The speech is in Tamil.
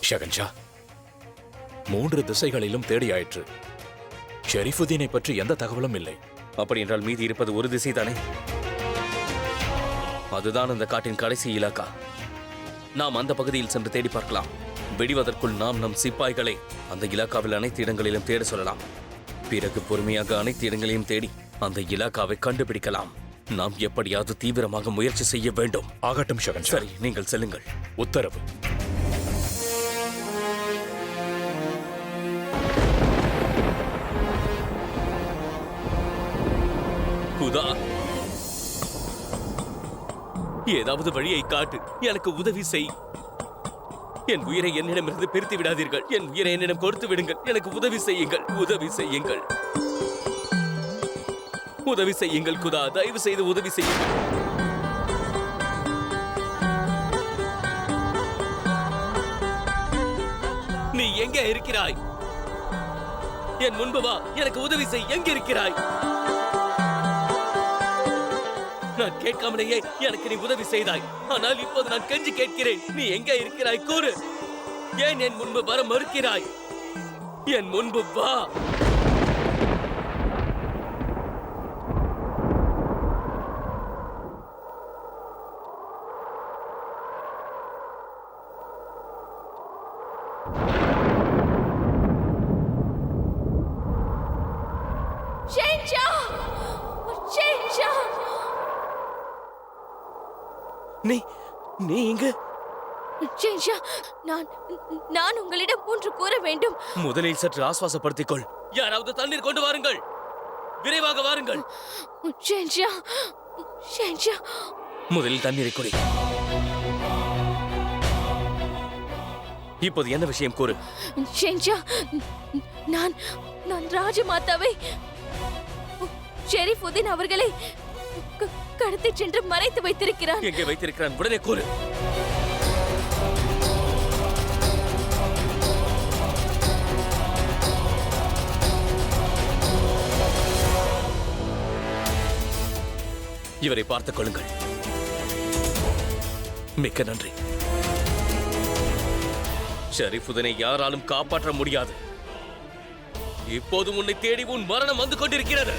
ஷகன்ஷா, 3 திசைகளிலும் தேடியாயிற்று. ஷெரீஃபுதீனை பற்றி எந்த தகவலும் இல்லை. அப்படி என்றால் மீதி இருப்பது ஒரு திசைதானே? அதுதான் அந்த காட்டின் கடைசி இலாக்கா. நாம் அந்த பகுதியில் சென்று தேடி பார்க்கலாம். விடுவதற்குள் நாம் நம் சிப்பாய்களை அந்த இலாக்காவில் அனைத்து இடங்களிலும் தேட சொல்லலாம். பிறகு பொறுமையாக அனைத்து இடங்களையும் தேடி அந்த இலாக்காவை கண்டுபிடிக்கலாம். நாம் எப்படியாவது தீவிரமாக முயற்சி செய்ய வேண்டும். ஆகட்டும் ஷகன்ஷா. சரி, நீங்கள் செல்லுங்கள். உத்தரவு. குதா, ஏதாவது வழியை காட்டு. எனக்கு உதவி செய். என் உயிரை என்னிடமிருந்து பிரித்து விடாதீர்கள். என் உயிரை என்னிடம் கொடுத்து விடுங்கள். எனக்கு உதவி செய்யுங்கள். உதவி செய்யுங்கள். உதவி செய்யுங்கள் குதா, தயவு செய்து உதவி செய்யுங்கள். நீ எங்கே இருக்கிறாய்? என் முன்பு வா. எனக்கு உதவி செய். எங்கே இருக்கிறாய்? நான் கேட்காமலேயே எனக்கு நீ உதவி செய்தாய். ஆனால் இப்போது நான் கெஞ்சி கேட்கிறேன். நீ எங்கே இருக்கிறாய்? கூறு. ஏன் என் முன்பு வர மறுக்கிறாய்? என் முன்பு வா. நீ இங்கு? நான் உங்களிடம் ஒன்று கூற வேண்டும். முதலில் சற்று ஆஸ்வாசப்படுத்திக் கொள். யாராவது தண்ணீர் கொண்டு வாருங்கள். விரைவாக வாருங்கள். முதலில் தண்ணீரை குடி. இப்போது என்ன விஷயம் கூறு. நான் ராஜமாதாவை, ஷெரீஃபுதீன் அவர்களை கடத்தி சென்று மறைத்து வைத்திருக்கிறான். எங்கே வைத்திருக்கிறான்? உடனே கூறு. இவரை பார்த்துக் கொள்ளுங்கள். மிக்க நன்றி. ஷெரீஃபுதீனை யாராலும் காப்பாற்ற முடியாது. இப்போது உன்னை தேடி உன் மரணம் வந்து கொண்டிருக்கிறது.